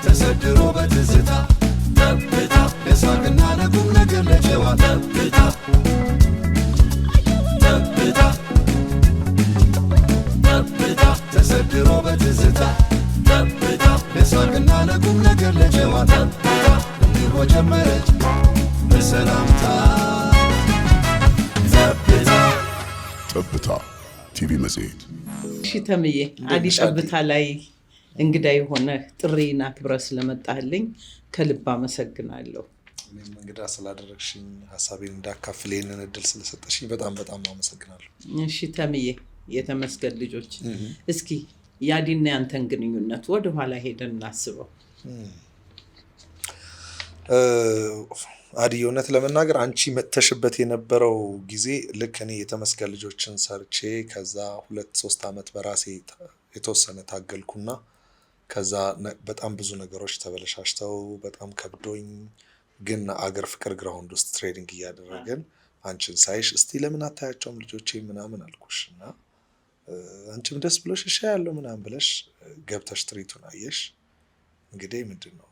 ተሰድሮ በትዝታ ለሳቅና ለቁም ነገር ለጨዋታ ተሰድሮ በትዝታ ለሳቅና ለቁም ነገር ለጨዋታ እንዲሁ ጀመረች በሰላምታ ጠብታ ቲቪ መጽሔት። እሺ ተምዬ፣ አዲ ጠብታ ላይ እንግዳ የሆነ ጥሪና አክብረህ ስለመጣህልኝ ከልብ አመሰግናለሁ። እኔም እንግዳ ስላደረግሽኝ ሀሳቤን እንዳካፍል ይህንን እድል ስለሰጠሽኝ በጣም አመሰግናለሁ። እሺ ተምዬ፣ የተመስገን ልጆች እስኪ የአዲና ያንተን ግንኙነት ወደ ኋላ ሄደን እናስበው። አዲ፣ እውነት ለመናገር አንቺ መጥተሽበት የነበረው ጊዜ ልክ እኔ የተመስገን ልጆችን ሰርቼ ከዛ 2-3 ዓመት በራሴ የተወሰነ ታገልኩና ከዛ በጣም ብዙ ነገሮች ተበለሻሽተው በጣም ከብዶኝ ግን አገር ፍቅር ግራውንድ ውስጥ ትሬኒንግ እያደረግን አንቺን ሳይሽ እስቲ ለምን አታያቸውም ልጆቼ ምናምን አልኩሽና አንቺም ደስ ብሎሽ እሺ ያለው ምናምን ብለሽ ገብተሽ ትሪቱን አየሽ። እንግዲህ ምንድነው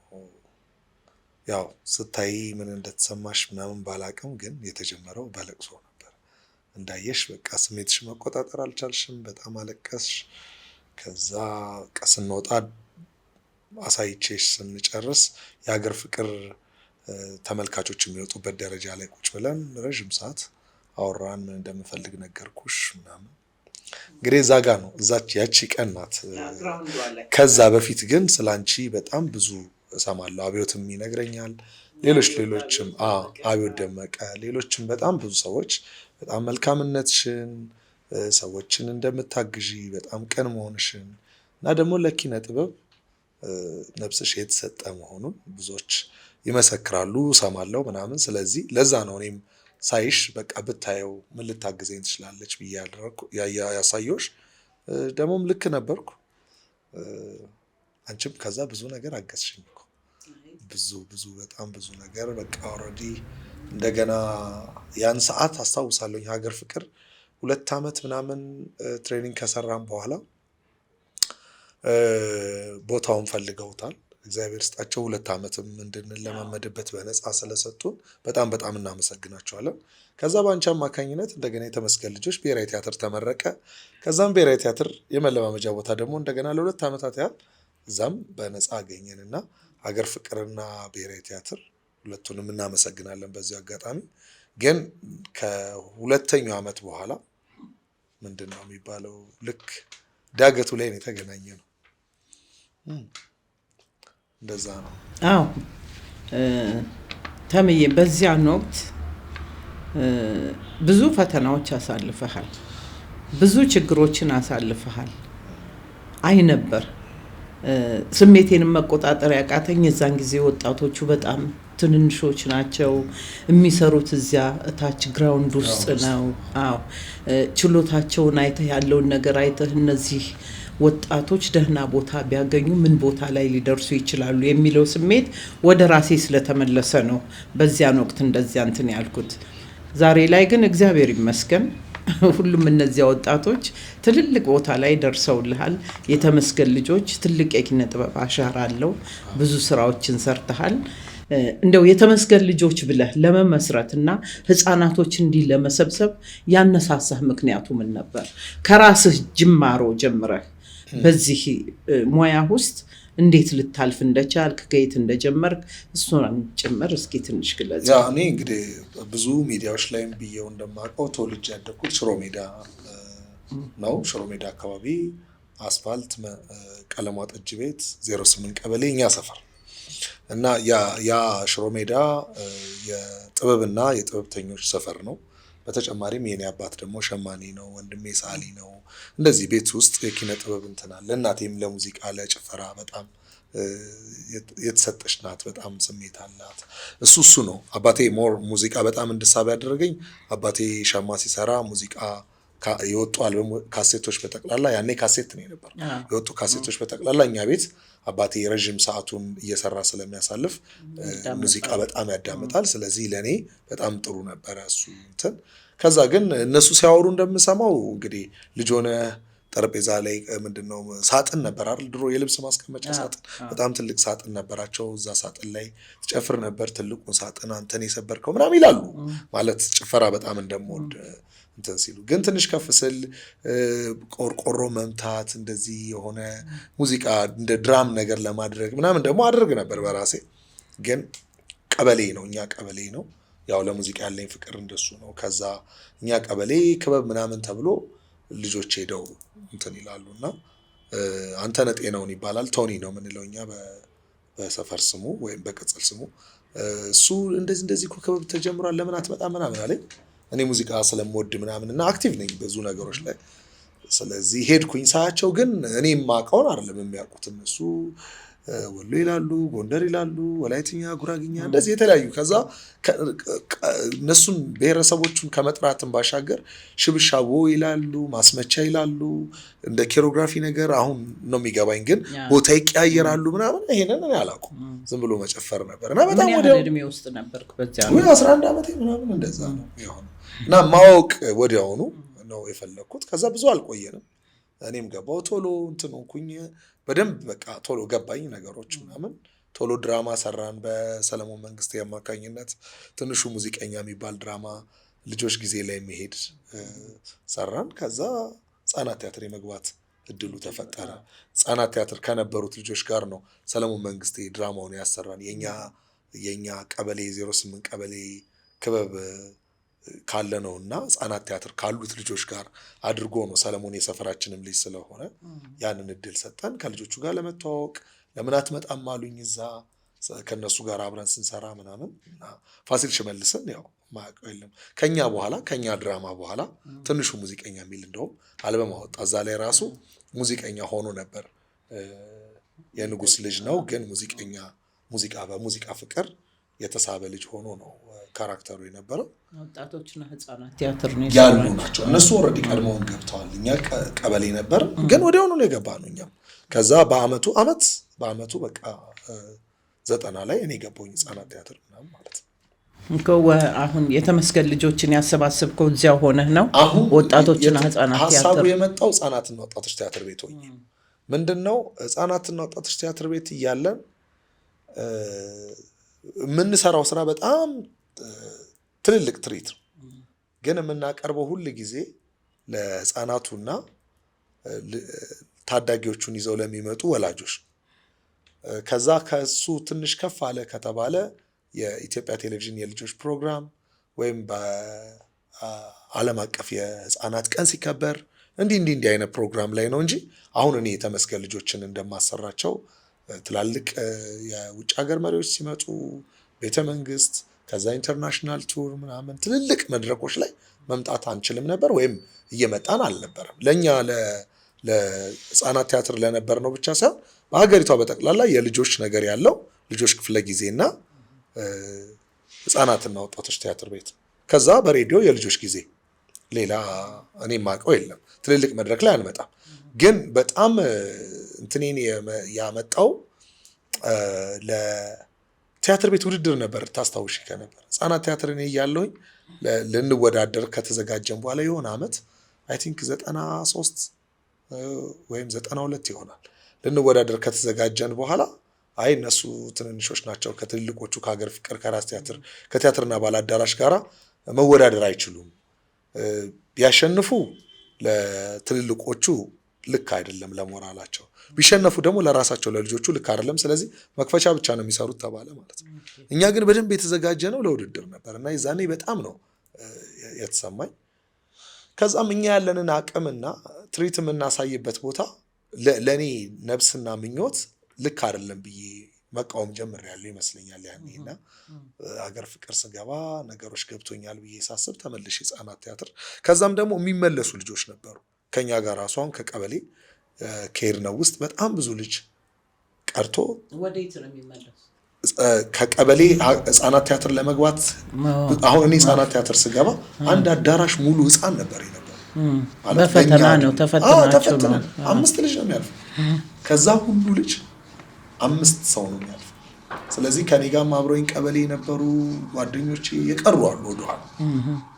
ያው ስታይ ምን እንደተሰማሽ ምናምን ባላቅም ግን የተጀመረው በለቅሶ ነበር። እንዳየሽ በቃ ስሜትሽ መቆጣጠር አልቻልሽም፣ በጣም አለቀስሽ። ከዛ ስንወጣ አሳይቼሽ ስንጨርስ የሀገር ፍቅር ተመልካቾች የሚወጡበት ደረጃ ላይ ቁጭ ብለን ረዥም ሰዓት አወራን። ምን እንደምፈልግ ነገርኩሽ ምናምን። እንግዲህ እዛ ጋ ነው ያቺ ቀን ናት። ከዛ በፊት ግን ስላንቺ በጣም ብዙ እሰማለሁ። አብዮትም ይነግረኛል፣ ሌሎችም አብዮት ደመቀ፣ ሌሎችም በጣም ብዙ ሰዎች በጣም መልካምነትሽን፣ ሰዎችን እንደምታግዢ፣ በጣም ቀን መሆንሽን እና ደግሞ ለኪነ ጥበብ ነፍስሽ የተሰጠ መሆኑን ብዙዎች ይመሰክራሉ፣ እሰማለሁ ምናምን። ስለዚህ ለዛ ነው እኔም ሳይሽ በቃ ብታየው ምን ልታግዘኝ ትችላለች ብዬ ያሳየሁሽ። ደግሞም ልክ ነበርኩ። አንቺም ከዛ ብዙ ነገር አገዝሽኝ እኮ ብዙ በጣም ብዙ ነገር በቃ ኦልሬዲ እንደገና ያን ሰዓት አስታውሳለሁ። ሀገር ፍቅር 2 ዓመት ምናምን ትሬኒንግ ከሰራን በኋላ ቦታውን ፈልገውታል። እግዚአብሔር ስጣቸው 2 ዓመትም እንድንለማመድበት በነፃ ስለሰጡን በጣም እናመሰግናቸዋለን። ከዛ በአንቺ አማካኝነት እንደገና የተመስገን ልጆች ብሔራዊ ቲያትር ተመረቀ። ከዛም ብሔራዊ ቲያትር የመለማመጃ ቦታ ደግሞ እንደገና ለ2 ዓመታት ያህል እዛም በነፃ አገኘንና ሀገር ፍቅርና ብሔራዊ ቲያትር ሁለቱንም እናመሰግናለን። በዚህ አጋጣሚ ግን ከሁለተኛው ዓመት በኋላ ምንድነው የሚባለው ልክ ዳገቱ ላይ ነው የተገናኘ ነው። እንደዛ ነው። አዎ ተምዬ፣ በዚያን ወቅት ብዙ ፈተናዎች አሳልፈሃል፣ ብዙ ችግሮችን አሳልፈሃል። አይ ነበር ስሜቴንም መቆጣጠር ያቃተኝ የዛን ጊዜ ወጣቶቹ በጣም ትንንሾች ናቸው። የሚሰሩት እዚያ እታች ግራውንድ ውስጥ ነው። አዎ ችሎታቸውን አይተህ ያለውን ነገር አይተህ እነዚህ ወጣቶች ደህና ቦታ ቢያገኙ ምን ቦታ ላይ ሊደርሱ ይችላሉ የሚለው ስሜት ወደ ራሴ ስለተመለሰ ነው በዚያን ወቅት እንደዚያ እንትን ያልኩት። ዛሬ ላይ ግን እግዚአብሔር ይመስገን ሁሉም እነዚያ ወጣቶች ትልልቅ ቦታ ላይ ደርሰውልሃል። የተመስገን ልጆች ትልቅ የኪነ ጥበብ አሻራ አለው። ብዙ ስራዎችን ሰርተሃል። እንደው የተመስገን ልጆች ብለህ ለመመስረትና ህፃናቶች እንዲህ ለመሰብሰብ ያነሳሳህ ምክንያቱ ምን ነበር? ከራስህ ጅማሮ ጀምረህ በዚህ ሙያ ውስጥ እንዴት ልታልፍ እንደቻልክ ከየት እንደጀመርክ እሱን ጭምር እስኪ ትንሽ ግለጽ። እኔ እንግዲህ ብዙ ሚዲያዎች ላይም ብዬው እንደማውቀው ተወልጄ ያደግኩት ሽሮ ሜዳ ነው። ሽሮ ሜዳ አካባቢ አስፋልት ቀለሟ ጠጅ ቤት 08 ቀበሌ እኛ ሰፈር እና ያ ሽሮ ሜዳ የጥበብና የጥበብተኞች ሰፈር ነው። በተጨማሪም የኔ አባት ደግሞ ሸማኔ ነው፣ ወንድሜ ሳሊ ነው። እንደዚህ ቤት ውስጥ የኪነ ጥበብ እንትን አለ። እናቴም ለሙዚቃ ለጭፈራ በጣም የተሰጠች ናት። በጣም ስሜት አላት። እሱ ነው አባቴ ሞር ሙዚቃ በጣም እንድሳብ ያደረገኝ። አባቴ ሸማ ሲሰራ ሙዚቃ የወጡ አልበም ካሴቶች በጠቅላላ ያኔ ካሴት ነው ነበር የወጡ ካሴቶች በጠቅላላ እኛ ቤት አባቴ ረጅም ሰዓቱን እየሰራ ስለሚያሳልፍ ሙዚቃ በጣም ያዳምጣል። ስለዚህ ለኔ በጣም ጥሩ ነበር እሱ እንትን። ከዛ ግን እነሱ ሲያወሩ እንደምሰማው እንግዲህ ልጅ ሆነ ጠረጴዛ ላይ ምንድነው ሳጥን ነበር አይደል? ድሮ የልብስ ማስቀመጫ ሳጥን በጣም ትልቅ ሳጥን ነበራቸው። እዛ ሳጥን ላይ ትጨፍር ነበር። ትልቁን ሳጥን አንተን የሰበርከው ምናምን ይላሉ። ማለት ጭፈራ በጣም እንደምወድ እንትን ሲሉ ግን ትንሽ ከፍ ስል ቆርቆሮ መምታት እንደዚህ የሆነ ሙዚቃ እንደ ድራም ነገር ለማድረግ ምናምን ደግሞ አድርግ ነበር በራሴ። ግን ቀበሌ ነው እኛ ቀበሌ ነው ያው ለሙዚቃ ያለኝ ፍቅር እንደሱ ነው። ከዛ እኛ ቀበሌ ክበብ ምናምን ተብሎ ልጆች ሄደው እንትን ይላሉና አንተነህ ጤናውን ይባላል ቶኒ ነው የምንለው እኛ በሰፈር ስሙ ወይም በቅጽል ስሙ። እሱ እንደዚህ እኮ ክበብ ተጀምሯል ለምን አትመጣም ምናምን አለኝ። እኔ ሙዚቃ ስለምወድ ምናምን እና አክቲቭ ነኝ ብዙ ነገሮች ላይ። ስለዚህ ሄድኩኝ ሳያቸው ግን እኔ የማውቀውን አይደለም የሚያውቁት እነሱ ወሎ ይላሉ፣ ጎንደር ይላሉ፣ ወላይትኛ፣ ጉራግኛ እንደዚህ የተለያዩ። ከዛ እነሱን ብሔረሰቦቹን ከመጥራትን ባሻገር ሽብሻቦ ይላሉ፣ ማስመቻ ይላሉ፣ እንደ ኬሮግራፊ ነገር አሁን ነው የሚገባኝ። ግን ቦታ ይቀያየራሉ ምናምን ይሄንን እኔ አላውቅም። ዝም ብሎ መጨፈር ነበር እና በጣም ወዲያው እድሜ ውስጥ ነበርኩ በዚያ 11 ዓመቴ ምናምን እንደዛ ነው ይሆን እና ማወቅ ወዲያውኑ ነው የፈለኩት። ከዛ ብዙ አልቆየንም። እኔም ገባው ቶሎ እንትን ሆንኩኝ በደንብ በቃ ቶሎ ገባኝ ነገሮች ምናምን። ቶሎ ድራማ ሰራን በሰለሞን መንግስቴ አማካኝነት ትንሹ ሙዚቀኛ የሚባል ድራማ ልጆች ጊዜ ላይ መሄድ ሰራን። ከዛ ህጻናት ቲያትር የመግባት እድሉ ተፈጠረ። ህጻናት ቲያትር ከነበሩት ልጆች ጋር ነው ሰለሞን መንግስቴ ድራማውን ያሰራን። የኛ ቀበሌ 08 ቀበሌ ክበብ ካለ ነውና ህጻናት ቲያትር ካሉት ልጆች ጋር አድርጎ ነው። ሰለሞን የሰፈራችንም ልጅ ስለሆነ ያንን እድል ሰጠን ከልጆቹ ጋር ለመተዋወቅ። ለምን አትመጣም አሉኝ። እዛ ከነሱ ጋር አብረን ስንሰራ ምናምን እና ፋሲል ሽመልስን ያው ማያውቀው የለም ከኛ ድራማ በኋላ ትንሹ ሙዚቀኛ የሚል እንደውም አልበም አወጣ። እዛ ላይ ራሱ ሙዚቀኛ ሆኖ ነበር። የንጉስ ልጅ ነው ግን በሙዚቃ ፍቅር የተሳበ ልጅ ሆኖ ነው ካራክተሩ የነበረው። ወጣቶችና ህፃናት ቲያትር ነው ያሉ ናቸው እነሱ ኦልሬዲ ቀድመውን ገብተዋል። እኛ ቀበሌ ነበር ግን ወዲያውኑ ነው የገባነው እኛም። ከዛ በአመቱ በቃ 90 ላይ እኔ ገባሁኝ ህፃናት ቲያትር ምናምን ማለት ነው። አሁን የተመስገን ልጆችን ያሰባስብከው እዚያው ሆነህ ነው? ወጣቶችና ህፃናት ቲያትር ሀሳቡ የመጣው ህፃናትና ወጣቶች ቲያትር ቤት ሆኜ ምንድነው ህፃናትና ወጣቶች ቲያትር ቤት እያለን የምንሰራው ስራ በጣም ትልልቅ ትርኢት ነው። ግን የምናቀርበው ሁል ጊዜ ለህፃናቱና ታዳጊዎቹን ይዘው ለሚመጡ ወላጆች። ከዛ ከሱ ትንሽ ከፍ አለ ከተባለ የኢትዮጵያ ቴሌቪዥን የልጆች ፕሮግራም ወይም በዓለም አቀፍ የህፃናት ቀን ሲከበር እንዲህ አይነት ፕሮግራም ላይ ነው እንጂ አሁን እኔ የተመስገን ልጆችን እንደማሰራቸው ትላልቅ የውጭ ሀገር መሪዎች ሲመጡ ቤተ መንግስት ከዛ ኢንተርናሽናል ቱር ምናምን ትልልቅ መድረኮች ላይ መምጣት አንችልም ነበር ወይም እየመጣን አልነበረም። ለኛ ለህፃናት ቲያትር ለነበር ነው ብቻ ሳይሆን በሀገሪቷ በጠቅላላ የልጆች ነገር ያለው ልጆች ክፍለ ጊዜና ህፃናትና ወጣቶች ቲያትር ቤት፣ ከዛ በሬዲዮ የልጆች ጊዜ፣ ሌላ እኔ የማውቀው የለም። ትልልቅ መድረክ ላይ አንመጣም። ግን በጣም እንትኔን ያመጣው ለቲያትር ቤት ውድድር ነበር። ታስታውሽ ከነበር ህፃናት ቲያትር እኔ እያለሁኝ ልንወዳደር ከተዘጋጀን በኋላ የሆነ አመት አይ ቲንክ 93 ወይም 92 ይሆናል ልንወዳደር ከተዘጋጀን በኋላ አይ እነሱ ትንንሾች ናቸው ከትልልቆቹ ከሀገር ፍቅር ከራስ ቲያትር ከቲያትርና ባህል አዳራሽ ጋራ መወዳደር አይችሉም፣ ቢያሸንፉ ለትልልቆቹ ልክ አይደለም ለሞራላቸው፣ ቢሸነፉ ደግሞ ለራሳቸው ለልጆቹ ልክ አይደለም፣ ስለዚህ መክፈቻ ብቻ ነው የሚሰሩት ተባለ ማለት ነው። እኛ ግን በደንብ የተዘጋጀ ነው ለውድድር ነበር እና የዛኔ በጣም ነው የተሰማኝ። ከዛም እኛ ያለንን አቅምና ትርኢት የምናሳይበት ቦታ ለእኔ ነብስና ምኞት ልክ አይደለም ብዬ መቃወም ጀምሬያለሁ ይመስለኛል ያኔና አገር ፍቅር ስገባ ነገሮች ገብቶኛል ብዬ ሳስብ ተመልሼ ህፃናት ቲያትር። ከዛም ደግሞ የሚመለሱ ልጆች ነበሩ ከኛ ጋር ራሷን ከቀበሌ ከሄድነው ውስጥ በጣም ብዙ ልጅ ቀርቶ ወዴት ነው የሚመለሱ? ከቀበሌ ህፃናት ቲያትር ለመግባት አሁን እኔ ህፃናት ቲያትር ስገባ አንድ አዳራሽ ሙሉ ህፃን ነበር የነበረው። በፈተና ነው ተፈትናችሁ ነው 5 ልጅ ነው የሚያልፈው ከዛ ሁሉ ልጅ 5 ሰው ነው የሚያልፈው ስለዚህ ከኔ ጋር አብረውኝ ቀበሌ የነበሩ ጓደኞቼ የቀሩ አሉ ወደኋላ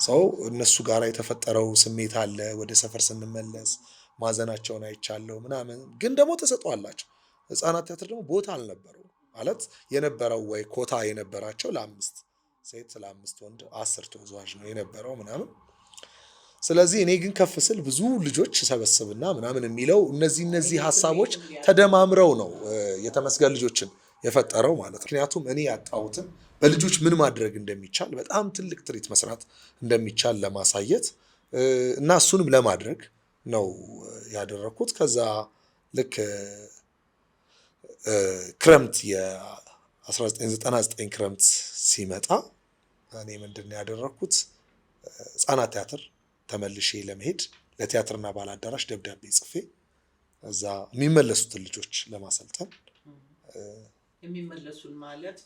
ሰው እነሱ ጋር የተፈጠረው ስሜት አለ ወደ ሰፈር ስንመለስ ማዘናቸውን አይቻለው ምናምን ግን ደግሞ ተሰጥቷላቸው ህፃናት ቲያትር ደግሞ ቦታ አልነበረው ማለት የነበረው ወይ ኮታ የነበራቸው ለ5 ሴት ለ5 ወንድ 10 ተወዛዋዥ ነው የነበረው ምናምን ስለዚህ እኔ ግን ከፍ ስል ብዙ ልጆች ሰበስብና ምናምን የሚለው እነዚህ ሐሳቦች ተደማምረው ነው የተመስገን ልጆችን የፈጠረው ማለት ነው ምክንያቱም እኔ ያጣሁትን በልጆች ምን ማድረግ እንደሚቻል በጣም ትልቅ ትርኢት መስራት እንደሚቻል ለማሳየት እና እሱንም ለማድረግ ነው ያደረኩት ከዛ ልክ ክረምት የ1999 ክረምት ሲመጣ እኔ ምንድነው ያደረኩት ህፃናት ቲያትር ተመልሼ ለመሄድ ለቲያትርና ባህል አዳራሽ ደብዳቤ ጽፌ እዛ የሚመለሱትን ልጆች ለማሰልጠን የሚመለሱን ማለት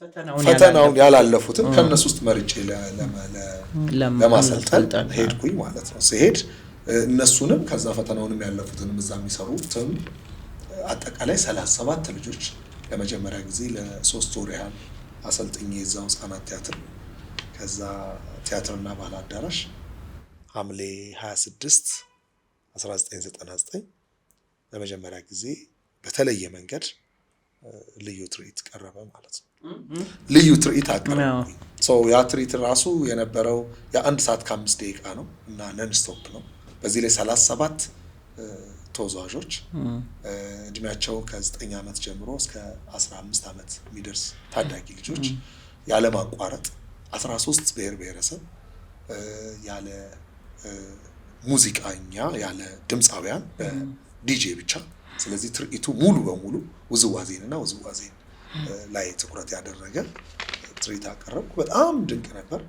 ፈተናውን ያላለፉትን ከነሱ ውስጥ መርጬ ለማሰልጠን ሄድኩኝ ማለት ነው ሲሄድ እነሱንም ከዛ ፈተናውንም ያለፉትንም እዛ የሚሰሩትን አጠቃላይ 37 ልጆች ለመጀመሪያ ጊዜ ለ3 ወር ያህል አሰልጥኜ እዛው ህፃናት ቲያትር ከዛ ቲያትርና ባህል አዳራሽ ሐምሌ 26 1999 ለመጀመሪያ ጊዜ በተለየ መንገድ ልዩ ትርኢት ቀረበ ማለት ነው ልዩ ትርኢት አቀረብኩኝ ያ ትርኢት ራሱ የነበረው የ1 ሰዓት ከ5 ደቂቃ ነው እና ነን ስቶፕ ነው በዚህ ላይ 37 ተወዛዋዦች እድሜያቸው ከ9 ዓመት ጀምሮ እስከ 15 ዓመት የሚደርስ ታዳጊ ልጆች ያለ ማቋረጥ 13 ብሔረሰብ ያለ ሙዚቃኛ ያለ ድምፃውያን በዲጄ ብቻ ስለዚህ ትርኢቱ ሙሉ በሙሉ ውዝዋዜን ላይ ትኩረት ያደረገ ትርኢት አቀረብኩ በጣም ድንቅ ነበር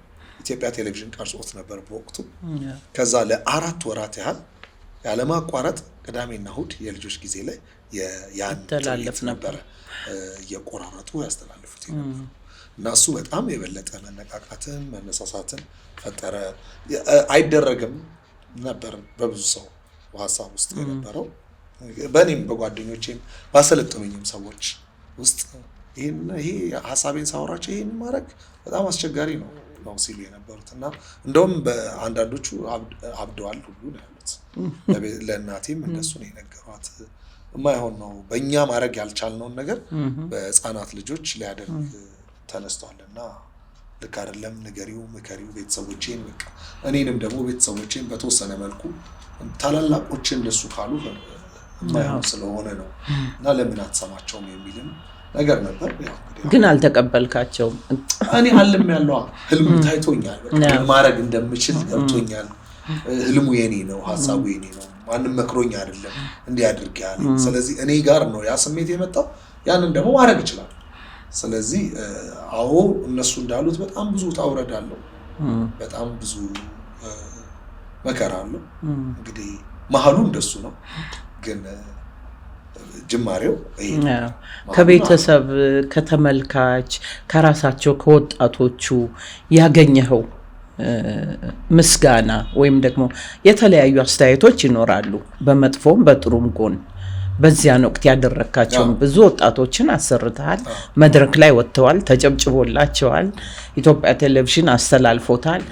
ኢትዮጵያ ቴሌቪዥን ቀርጾት ነበር በወቅቱ ከዛ ለ4 ወራት ያህል ያለ ማቋረጥ ቅዳሜና እሁድ የልጆች ጊዜ ላይ ያስተላልፍ ነበር የቆራረጡ ያስተላልፉት እና እሱ በጣም የበለጠ መነቃቃትን መነሳሳትን ፈጠረ አይደረግም ነበር በብዙ ሰው ሐሳብ ውስጥ የነበረው በእኔም በጓደኞቼም ባሰለጠኑኝም ሰዎች ውስጥ ይሄ ሐሳቤን ሳወራቸው ይሄን ማድረግ በጣም አስቸጋሪ ነው ሲሉ የነበሩት እና እንደውም በአንዳንዶቹ አብደዋል ሁሉ ነው ያሉት ለእናቴም እነሱ ነው የነገሯት የማይሆን ነው በእኛ ማድረግ ያልቻልነውን ነገር በህፃናት ልጆች ሊያደርግ ተነስቷልና ልክ አይደለም ንገሪው ምከሪው ቤተሰቦቼን በቃ እኔንም ደግሞ ቤተሰቦቼን በተወሰነ መልኩ ታላላቆችን እንደሱ ካሉ የማይሆን ስለሆነ ነው እና ለምን አትሰማቸውም የሚልም ነገር ነበር ግን አልተቀበልካቸውም እኔ አልም ያለው ህልሙ ታይቶኛል በቃ ማድረግ እንደምችል ገብቶኛል ህልሙ የኔ ነው ሐሳቡ የኔ ነው ማንም መክሮኝ አይደለም እንዲያድርግ ያለኝ ስለዚህ እኔ ጋር ነው ያ ስሜት የመጣው ያንን ደግሞ ማድረግ ይችላል ስለዚህ አዎ እነሱ እንዳሉት በጣም ብዙ ታውረድ አለው በጣም ብዙ መከራ አለው እንግዲህ መሐሉ እንደሱ ነው ግን ጅማሬው ከቤተሰብ ከተመልካች ከራሳቸው ከወጣቶቹ ያገኘኸው ምስጋና ወይም ደግሞ የተለያዩ አስተያየቶች ይኖራሉ በመጥፎም በጥሩም ጎን በዚያን ወቅት ያደረካቸውን ብዙ ወጣቶችን አሰርተሃል መድረክ ላይ ወጥተዋል ተጨብጭቦላቸዋል ኢትዮጵያ ቴሌቪዥን አስተላልፎታል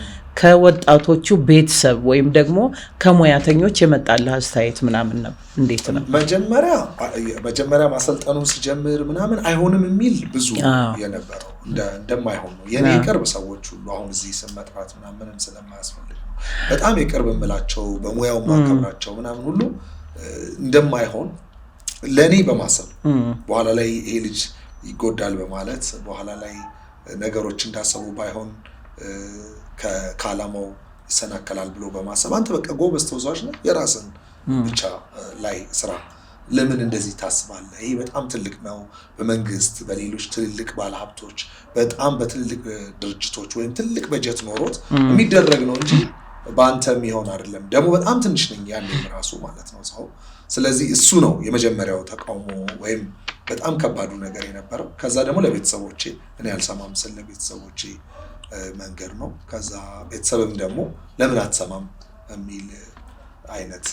ከወጣቶቹ ቤተሰብ ወይም ደግሞ ከሙያተኞች የመጣልህ አስተያየት ምናምን ነው እንዴት ነው መጀመሪያ ማሰልጠኑን ሲጀምር ምናምን አይሆንም የሚል ብዙ የነበረው እንደማይሆን ነው የኔ ቅርብ ሰዎች ሁሉ አሁን እዚህ ስም መጥራት ምናምንም ስለማያስፈልግ ነው በጣም የቅርብ የምላቸው በሙያው ማከብራቸው ምናምን ሁሉ እንደማይሆን ለኔ በማሰብ በኋላ ላይ ይሄ ልጅ ይጎዳል በማለት በኋላ ላይ ነገሮች እንዳሰቡ ባይሆን ከዓላማው ይሰናከላል ብሎ በማሰብ አንተ በቃ ጎበዝ ተወዛዋዥ ነህ የራስን ብቻ ላይ ስራ ለምን እንደዚህ ታስባለህ ይሄ በጣም ትልቅ ነው በመንግስት በሌሎች ትልልቅ ባለሀብቶች በጣም በትልልቅ ድርጅቶች ወይም ትልቅ በጀት ኖሮት የሚደረግ ነው እንጂ በአንተ የሚሆን አይደለም ደግሞ በጣም ትንሽ ነኝ ያኔም ራሱ ማለት ነው ሰው ስለዚህ እሱ ነው የመጀመሪያው ተቃውሞ ወይም በጣም ከባዱ ነገር የነበረው ከዛ ደግሞ ለቤተሰቦቼ እኔ አልሰማም ስለ ለቤተሰቦቼ መንገር ነው ከዛ ቤተሰብም ደግሞ ለምን አትሰማም የሚል አይነት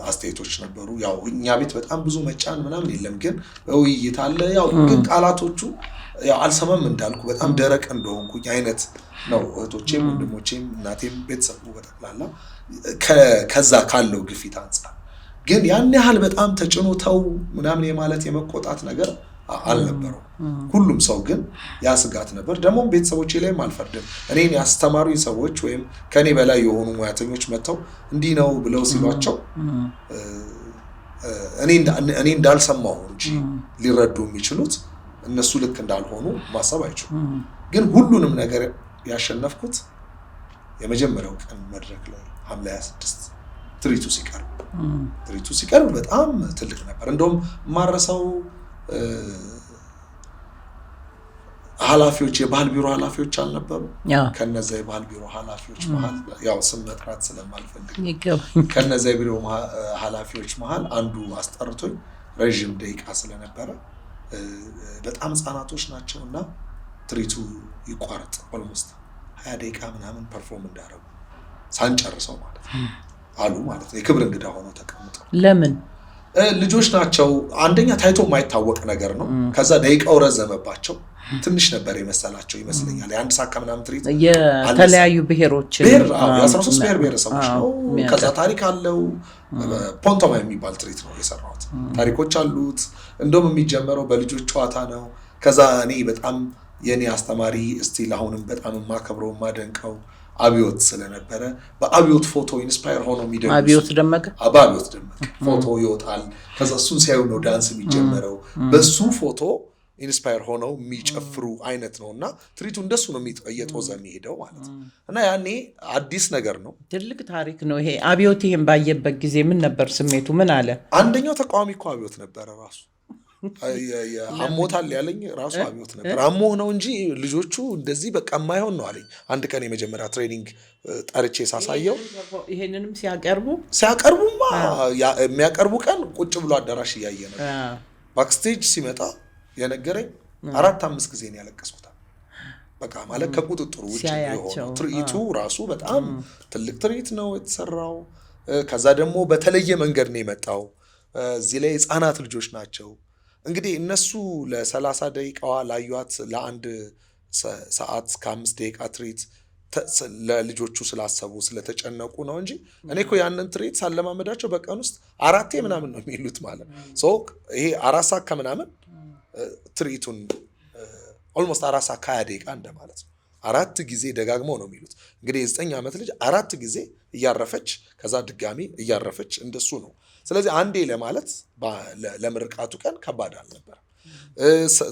አስተያየቶች ነበሩ። ያው እኛ ቤት በጣም ብዙ መጫን ምናምን የለም፣ ግን ውይይት አለ። ያው ግን ቃላቶቹ ያው አልሰማም እንዳልኩ በጣም ደረቅ እንደሆንኩኝ አይነት ነው። እህቶቼም ወንድሞቼም እናቴም ቤተሰቡ በጠቅላላ ከዛ ካለው ግፊት አንጻር ግን ያን ያህል በጣም ተጭኖ ተው ምናምን የማለት የመቆጣት ነገር አልነበረው። ሁሉም ሰው ግን ያ ስጋት ነበር። ደግሞ ቤተሰቦቼ ላይም አልፈርድም። እኔን ያስተማሩኝ ሰዎች ወይም ከኔ በላይ የሆኑ ሙያተኞች መጥተው እንዲህ ነው ብለው ሲሏቸው እኔ እንዳልሰማሁ እንጂ ሊረዱ የሚችሉት እነሱ ልክ እንዳልሆኑ ማሰብ አይችሉም። ግን ሁሉንም ነገር ያሸነፍኩት የመጀመሪያው ቀን መድረክ ላይ ሐምሌ 26 ትርኢቱ ሲቀርብ በጣም ትልቅ ነበር። እንደውም ማረሳው ኃላፊዎች የባህል ቢሮ ኃላፊዎች አልነበሩ። ከነዛ የባህል ቢሮ ኃላፊዎች መሃል ያው ስም መጥራት ስለማልፈልግ ከነዛ የቢሮ ኃላፊዎች መሃል አንዱ አስጠርቶኝ ረጅም ደቂቃ ስለነበረ በጣም ህፃናቶች ናቸውና ትርኢቱ ይቋረጥ ኦልሞስት 20 ደቂቃ ምናምን ፐርፎርም እንዳደረጉ ሳንጨርሰው ማለት ነው አሉ ማለት ነው። የክብር እንግዳ ሆነው ተቀምጠው ለምን ልጆች ናቸው። አንደኛ ታይቶ የማይታወቅ ነገር ነው። ከዛ ደቂቃው ረዘመባቸው። ትንሽ ነበር የመሰላቸው ይመስለኛል። የአንድ ሰዓት ከምናምን ትርኢት የተለያዩ ብሔሮች የ13 ብሔር ብሔረሰቦች ነው። ከዛ ታሪክ አለው። ፖንቶማ የሚባል ትርኢት ነው የሰራሁት። ታሪኮች አሉት። እንደውም የሚጀመረው በልጆች ጨዋታ ነው። ከዛ እኔ በጣም የኔ አስተማሪ እስቲል አሁንም በጣም የማከብረው የማደንቀው አብዮት ስለነበረ በአብዮት ፎቶ ኢንስፓየር ሆኖ የሚደርሱ አብዮት ደመቀ ፎቶ ይወጣል። ከዛ እሱን ሲያዩ ነው ዳንስ የሚጀመረው። በሱ ፎቶ ኢንስፓየር ሆነው የሚጨፍሩ አይነት ነውና ትርኢቱ እንደሱ ነው እየጦዘ የሚሄደው ማለት ነው። እና ያኔ አዲስ ነገር ነው፣ ትልቅ ታሪክ ነው ይሄ። አብዮት ይሄን ባየበት ጊዜ ምን ነበር ስሜቱ? ምን አለ? አንደኛው ተቃዋሚ እኮ አብዮት ነበረ ራሱ አሞታል ያለኝ ራሱ አብዮት ነበር። አሞህ ነው እንጂ ልጆቹ እንደዚህ በቃ የማይሆን ነው አለኝ። አንድ ቀን የመጀመሪያ ትሬኒንግ ጠርቼ ሳሳየው ይሄንንም ሲያቀርቡማ የሚያቀርቡ ቀን ቁጭ ብሎ አዳራሽ እያየ ነበር። ባክስቴጅ ሲመጣ የነገረኝ 4-5 ጊዜ ነው ያለቀስኩት። በቃ ማለት ከቁጥጥሩ ውጭ የሆነ ትርኢቱ ራሱ በጣም ትልቅ ትርኢት ነው የተሰራው። ከዛ ደግሞ በተለየ መንገድ ነው የመጣው። እዚህ ላይ ህፃናት ልጆች ናቸው። እንግዲህ እነሱ ለ30 ደቂቃዋ ላዩት ለአንድ ሰዓት ከ5 ደቂቃ ትርኢት ለልጆቹ ስላሰቡ ስለተጨነቁ ነው እንጂ እኔ እኮ ያንን ትርኢት ሳለማመዳቸው በቀን ውስጥ 4 ምናምን ነው የሚሉት ማለት ነው። ይሄ 4 ሰዓት ከምናምን ትርኢቱን ኦልሞስት 4 ሰዓት ከ20 ደቂቃ እንደማለት ነው። 4 ጊዜ ደጋግመው ነው የሚሉት። እንግዲህ የ9 ዓመት ልጅ 4 ጊዜ እያረፈች ከዛ ድጋሚ እያረፈች እንደሱ ነው። ስለዚህ አንዴ ለማለት ለምርቃቱ ቀን ከባድ አልነበረ።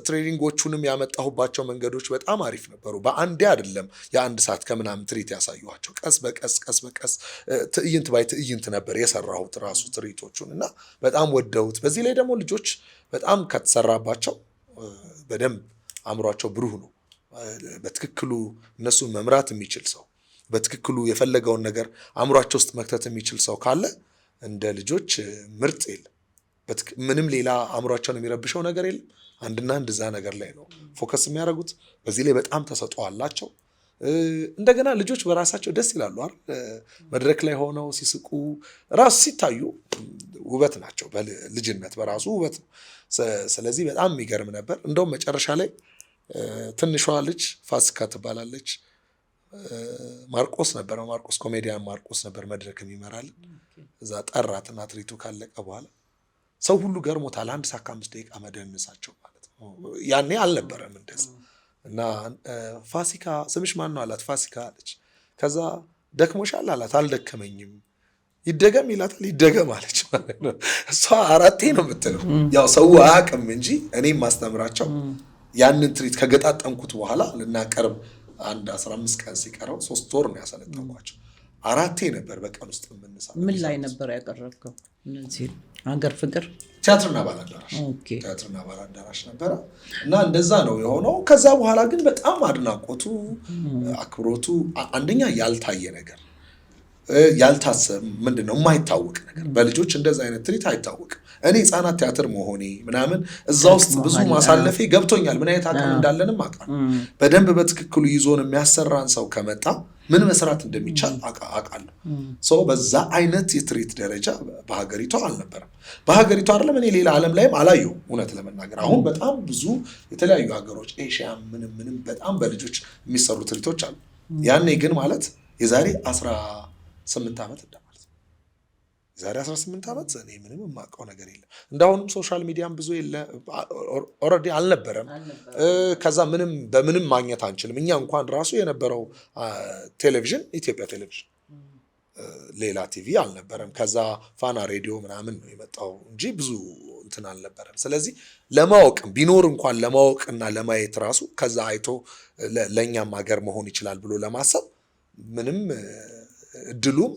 ትሬኒንጎቹንም ያመጣሁባቸው መንገዶች በጣም አሪፍ ነበሩ። በአንዴ አይደለም የ1 ሰዓት ከምናምን ትርኢት ያሳዩዋቸው። ቀስ በቀስ ትዕይንት ባይ ትዕይንት ነበር የሰራሁት ራሱ ትርኢቶቹን እና በጣም ወደውት። በዚህ ላይ ደግሞ ልጆች በጣም ከተሰራባቸው በደንብ አእምሯቸው ብሩህ ነው። በትክክሉ እነሱን መምራት የሚችል ሰው፣ በትክክሉ የፈለገውን ነገር አእምሯቸው ውስጥ መክተት የሚችል ሰው ካለ እንደ ልጆች ምርጥ የለም። ምንም ሌላ አእምሯቸውን የሚረብሸው ነገር የለም። አንድና አንድ እዛ ነገር ላይ ነው ፎከስ የሚያደርጉት። በዚህ ላይ በጣም ተሰጥኦ አላቸው። እንደገና ልጆች በራሳቸው ደስ ይላሉ አይደል? መድረክ ላይ ሆነው ሲስቁ ራሱ ሲታዩ ውበት ናቸው። በልጅነት በራሱ ውበት ነው። ስለዚህ በጣም የሚገርም ነበር። እንደውም መጨረሻ ላይ ትንሿ ልጅ ፋሲካ ትባላለች። ማርቆስ ኮሜዲያን ማርቆስ ነበር መድረክ የሚመራልን። እዛ ጠራትና ትርኢቱ ካለቀ በኋላ ሰው ሁሉ ገርሞታል። 1 ሰዓት ከ5 ደቂቃ መደነሳቸው ማለት ነው። ያኔ አልነበረም እንደዛ። እና ፋሲካ ስምሽ ማን ነው አላት። ፋሲካ አለች። ከዛ ደክሞሻል አላት። አልደከመኝም። ይደገም ይላታል። ይደገም አለች ማለት ነው። እሷ 4 ነው የምትለው። ያው ሰው አያውቅም እንጂ እኔም ማስተምራቸው ያንን ትርኢት ከገጣጠምኩት በኋላ ልናቀርብ 15 ቀን ሲቀረው 3 ወር ነው ያሰለጠንኳቸው። 4 ነበር በቀን ውስጥ የምንሰራው። ምን ላይ ነበር ያቀረብከው? እነዚህ ሀገር ፍቅር ቲያትርና ባህል አዳራሽ ነበረ እና እንደዛ ነው የሆነው። ከዛ በኋላ ግን በጣም አድናቆቱ፣ አክብሮቱ አንደኛ ያልታየ ነገር ያልታሰብ ምንድነው የማይታወቅ ነገር በልጆች እንደዛ አይነት ትሪት አይታወቅም። እኔ ህፃናት ቲያትር መሆኔ ምናምን እዛ ውስጥ ብዙ ማሳለፌ ገብቶኛል። ምን አይነት አቅም እንዳለንም አውቃለሁ። በደንብ በትክክሉ ይዞን የሚያሰራን ሰው ከመጣ ምን መስራት እንደሚቻል አውቃለሁ። ሶ በዛ አይነት የትሪት ደረጃ በሀገሪቷ አልነበረም። በሀገሪቷ አይደለም እኔ ሌላ ዓለም ላይም አላየሁም እውነት ለመናገር። አሁን በጣም ብዙ የተለያዩ ሀገሮች ኤሽያ ምንም በጣም በልጆች የሚሰሩ ትሪቶች አሉ። ያኔ ግን ማለት የዛሬ 18 ዓመት እንደማለት ነው። የዛሬ 18 ዓመት እኔ ምንም የማውቀው ነገር የለም። እንዳሁንም ሶሻል ሚዲያም ብዙ የለ ኦልሬዲ አልነበረም። ከዛ በምንም ማግኘት አንችልም። እኛ እንኳን ራሱ የነበረው ቴሌቪዥን ኢትዮጵያ ቴሌቪዥን፣ ሌላ ቲቪ አልነበረም። ከዛ ፋና ሬዲዮ ምናምን ነው የመጣው እንጂ ብዙ እንትን አልነበረም። ስለዚህ ለማወቅም ቢኖር እንኳን ለማወቅና ለማየት ራሱ ከዛ አይቶ ለእኛም ሀገር መሆን ይችላል ብሎ ለማሰብ ምንም እድሉም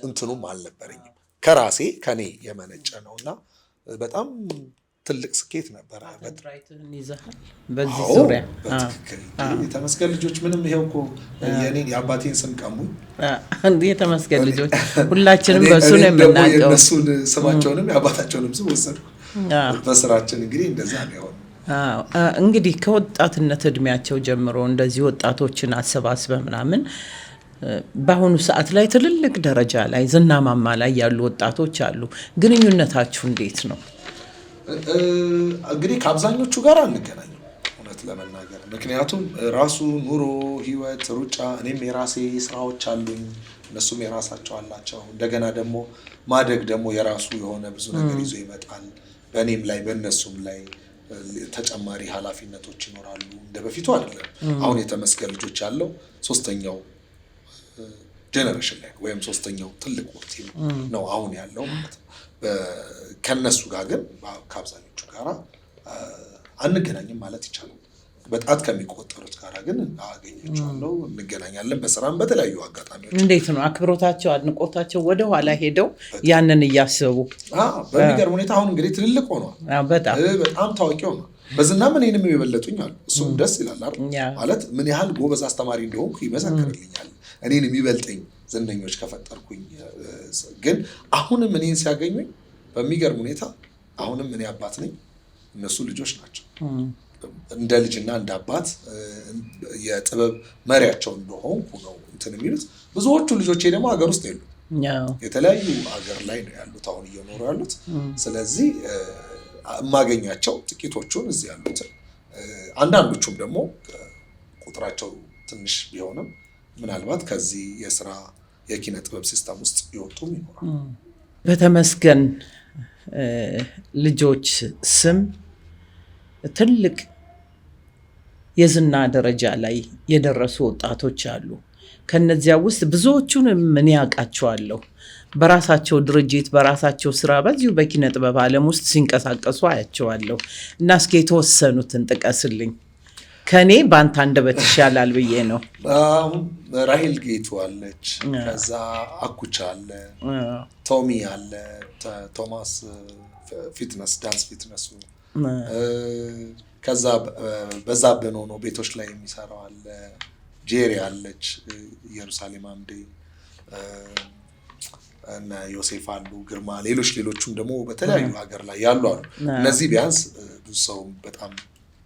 እንትኑም አልነበረኝም። ከኔ የመነጨ ነውና በጣም ትልቅ ስኬት ነበረ። በዚህ ዙሪያ በትክክል የተመስገን ልጆች ምንም ይሄው እኮ የአባቴን ስም ቀሙኝ። የተመስገን ልጆች ሁላችንም በሱ ነው የምናውቀው። የእነሱን ስማቸውንም የአባታቸውንም ስም ወሰድኩ። በስራችን እንግዲህ እንደዛ ነው። እንግዲህ ከወጣትነት እድሜያቸው ጀምሮ እንደዚህ ወጣቶችን አሰባስበ ምናምን በአሁኑ ሰዓት ላይ ትልልቅ ደረጃ ላይ ዝና ማማ ላይ ያሉ ወጣቶች አሉ። ግንኙነታችሁ እንዴት ነው? እንግዲህ ከአብዛኞቹ ጋር አንገናኝም እውነት ለመናገር። ምክንያቱም ራሱ ኑሮ፣ ህይወት፣ ሩጫ፣ እኔም የራሴ ስራዎች አሉኝ፣ እነሱም የራሳቸው አላቸው። እንደገና ደግሞ ማደግ ደግሞ የራሱ የሆነ ብዙ ነገር ይዞ ይመጣል። በእኔም ላይ በእነሱም ላይ ተጨማሪ ኃላፊነቶች ይኖራሉ። እንደ በፊቱ አይደለም። አሁን የተመስገን ልጆች ያለው ሶስተኛው ጄኔሬሽን ላይ ወይም ሶስተኛው ትልቅ ወቅት ነው አሁን ያለው ማለት ነው። ከነሱ ጋር ግን ከአብዛኞቹ ጋር አንገናኝም ማለት ይቻላል። በጣት ከሚቆጠሩት ጋር ግን አገኛቸዋለሁ፣ እንገናኛለን በስራም በተለያዩ አጋጣሚዎች። እንዴት ነው አክብሮታቸው፣ አድንቆታቸው ወደ ኋላ ሄደው ያንን እያሰቡ? በሚገርም ሁኔታ አሁን እንግዲህ ትልልቅ ሆኗል፣ በጣም ታዋቂ ሆኗል። በዝናም እኔንም የበለጡኝ አሉ። እሱም ደስ ይላል ማለት ምን ያህል ጎበዝ አስተማሪ እንደሆንኩ ይመሰክርልኛል። እኔን የሚበልጠኝ ዝነኞች ከፈጠርኩኝ ግን አሁንም እኔን ሲያገኙኝ በሚገርም ሁኔታ አሁንም እኔ አባት ነኝ፣ እነሱ ልጆች ናቸው። እንደ ልጅና እንደ አባት የጥበብ መሪያቸው እንደሆንኩ ነው እንትን የሚሉት። ብዙዎቹ ልጆቼ ደግሞ ሀገር ውስጥ የሉ፣ የተለያዩ ሀገር ላይ ነው ያሉት አሁን እየኖሩ ያሉት። ስለዚህ የማገኛቸው ጥቂቶቹን እዚህ ያሉትን፣ አንዳንዶቹም ደግሞ ቁጥራቸው ትንሽ ቢሆንም ምናልባት ከዚህ የስራ የኪነ ጥበብ ሲስተም ውስጥ ይወጡም ይኖራል። በተመስገን ልጆች ስም ትልቅ የዝና ደረጃ ላይ የደረሱ ወጣቶች አሉ። ከነዚያ ውስጥ ብዙዎቹን ምን ያውቃቸዋለሁ በራሳቸው ድርጅት በራሳቸው ስራ በዚሁ በኪነ ጥበብ ዓለም ውስጥ ሲንቀሳቀሱ አያቸዋለሁ እና እስኪ የተወሰኑትን ጥቀስልኝ። ከኔ በአንተ አንደበት ይሻላል ብዬ ነው። ራሄል ጌቱ አለች፣ ከዛ አኩቻ አለ፣ ቶሚ አለ፣ ቶማስ ፊትነስ ዳንስ ፊትነሱ፣ ከዛ በዛብህ ሆኖ ቤቶች ላይ የሚሰራው አለ፣ ጄሪ አለች፣ ኢየሩሳሌም አምዴ እና ዮሴፍ አሉ፣ ግርማ፣ ሌሎቹም ደግሞ በተለያዩ ሀገር ላይ ያሉ አሉ። እነዚህ ቢያንስ ብዙ ሰው በጣም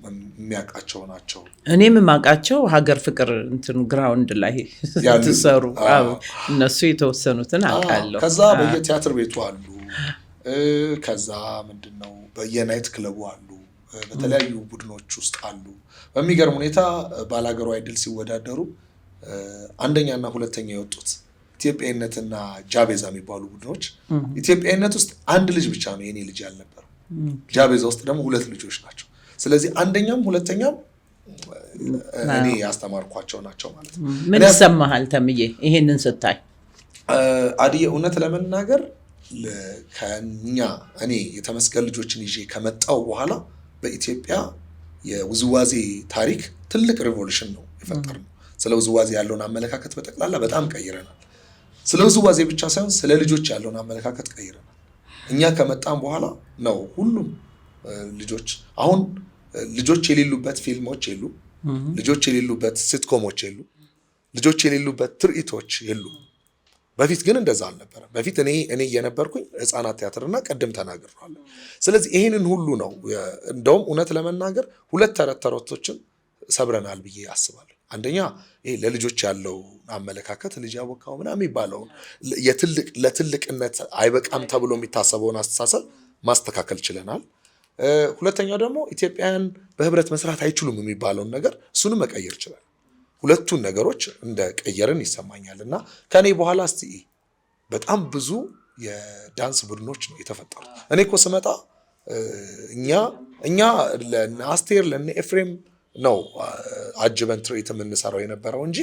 የሚያውቃቸው ናቸው። እኔም የማውቃቸው ሀገር ፍቅር እንትን ግራውንድ ላይ ትሰሩ እነሱ የተወሰኑትን አውቃለሁ። ከዛ በየቲያትር ቤቱ አሉ። ከዛ ምንድነው በየናይት ክለቡ አሉ፣ በተለያዩ ቡድኖች ውስጥ አሉ። በሚገርም ሁኔታ ባላገሩ አይድል ሲወዳደሩ አንደኛና ሁለተኛ የወጡት ኢትዮጵያዊነትና ጃቤዛ የሚባሉ ቡድኖች፣ ኢትዮጵያዊነት ውስጥ አንድ ልጅ ብቻ ነው የኔ ልጅ ያልነበረው፣ ጃቤዛ ውስጥ ደግሞ 2 ልጆች ናቸው። ስለዚህ አንደኛም ሁለተኛም እኔ ያስተማርኳቸው ናቸው ማለት ነው። ምን ይሰማሃል ተምዬ ይሄንን ስታይ? አዲየ እውነት ለመናገር እኔ የተመስገን ልጆችን ይዤ ከመጣው በኋላ በኢትዮጵያ የውዝዋዜ ታሪክ ትልቅ ሪቮሉሽን ነው የፈጠርነው። ስለ ውዝዋዜ ያለውን አመለካከት በጠቅላላ በጣም ቀይረናል። ስለ ውዝዋዜ ብቻ ሳይሆን ስለ ልጆች ያለውን አመለካከት ቀይረናል። እኛ ከመጣን በኋላ ነው ሁሉም ልጆች አሁን ልጆች የሌሉበት ፊልሞች የሉ፣ ልጆች የሌሉበት ሲትኮሞች የሉ፣ ልጆች የሌሉበት ትርኢቶች የሉ። በፊት ግን እንደዛ አልነበረ። በፊት እኔ የነበርኩኝ ህፃናት ቲያትርና ቀደም ተናግሬዋለሁ። ስለዚህ ይሄንን ሁሉ ነው እንደውም እውነት ለመናገር 2 ተረቶችን ሰብረናል ብዬ አስባለሁ። አንደኛ ይሄ ለልጆች ያለው አመለካከት ልጅ ያወቃው ምናምን የሚባለው ለትልቅነት አይበቃም ተብሎ የሚታሰበውን አስተሳሰብ ማስተካከል ችለናል። ሁለተኛው ደግሞ ኢትዮጵያውያን በህብረት መስራት አይችሉም የሚባለውን ነገር እሱንም መቀየር ይችላል። ሁለቱን ነገሮች እንደ ቀየርን ይሰማኛል። እና ከኔ በኋላ እስቲ በጣም ብዙ የዳንስ ቡድኖች ነው የተፈጠሩት። እኔ እኮ ስመጣ እኛ ለአስቴር ለነ ኤፍሬም ነው አጅበን ትርኢት የምንሰራው የነበረው እንጂ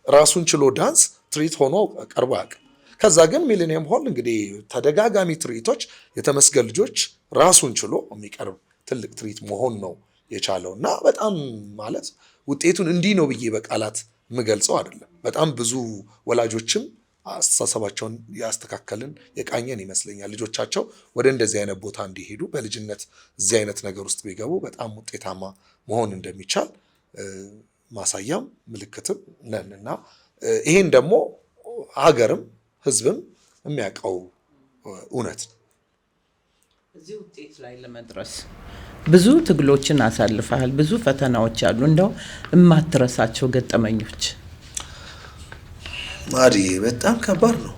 ራሱን ችሎ ዳንስ ትርኢት ሆኖ ቀርቦ አያውቅም። ከዛ ግን ሚሊኒየም ሆል እንግዲህ ተደጋጋሚ ትርኢቶች የተመስገን ልጆች ራሱን ችሎ የሚቀርብ ትልቅ ትርኢት መሆን ነው የቻለው እና በጣም ማለት ውጤቱን እንዲህ ነው ብዬ በቃላት የምገልጸው አይደለም። በጣም ብዙ ወላጆችም አስተሳሰባቸውን ያስተካከልን የቃኘን ይመስለኛል። ልጆቻቸው ወደ እንደዚህ አይነት ቦታ እንዲሄዱ በልጅነት እዚህ አይነት ነገር ውስጥ ቢገቡ በጣም ውጤታማ መሆን እንደሚቻል ማሳያም ምልክትም ነን እና ይሄን ደግሞ ሀገርም ህዝብም የሚያውቀው እውነት ነው። እዚህ ውጤት ላይ ለመድረስ ብዙ ትግሎችን አሳልፈሃል። ብዙ ፈተናዎች አሉ። እንደው የማትረሳቸው ገጠመኞች? ማዲ በጣም ከባድ ነው።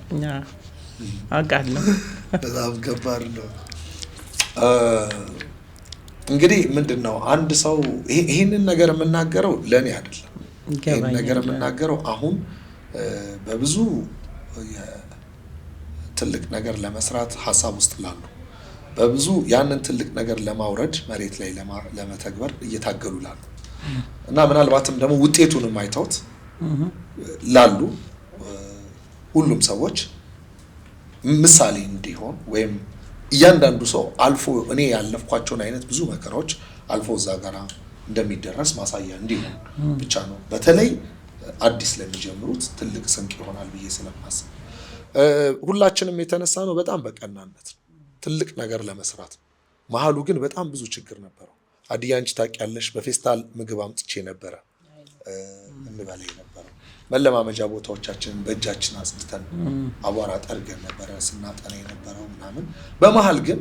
አውቃለሁ። በጣም ከባድ ነው። እንግዲህ ምንድነው አንድ ሰው ይሄንን ነገር የምናገረው ለኔ አይደለም። ይሄንን ነገር የምናገረው አሁን በብዙ ትልቅ ነገር ለመስራት ሐሳብ ውስጥ ላሉ በብዙ ያንን ትልቅ ነገር ለማውረድ መሬት ላይ ለመተግበር እየታገሉ ላሉ እና ምናልባትም ደግሞ ውጤቱንም አይተውት ላሉ ሁሉም ሰዎች ምሳሌ እንዲሆን ወይም እያንዳንዱ ሰው አልፎ እኔ ያለፍኳቸውን አይነት ብዙ መከራዎች አልፎ እዛ ጋራ እንደሚደረስ ማሳያ እንዲሆን ብቻ ነው። በተለይ አዲስ ለሚጀምሩት ትልቅ ስንቅ ይሆናል ብዬ ስለማስብ ሁላችንም የተነሳ ነው በጣም በቀናነት ትልቅ ነገር ለመስራት። መሀሉ ግን በጣም ብዙ ችግር ነበረው። አዲያ አንቺ ታውቂያለሽ፣ በፌስታል ምግብ አምጥቼ ነበረ እንበላ ነበረው። መለማመጃ ቦታዎቻችንን በእጃችን አጽድተን አቧራ ጠርገን ነበረ ስናጠና የነበረው ምናምን። በመሃል ግን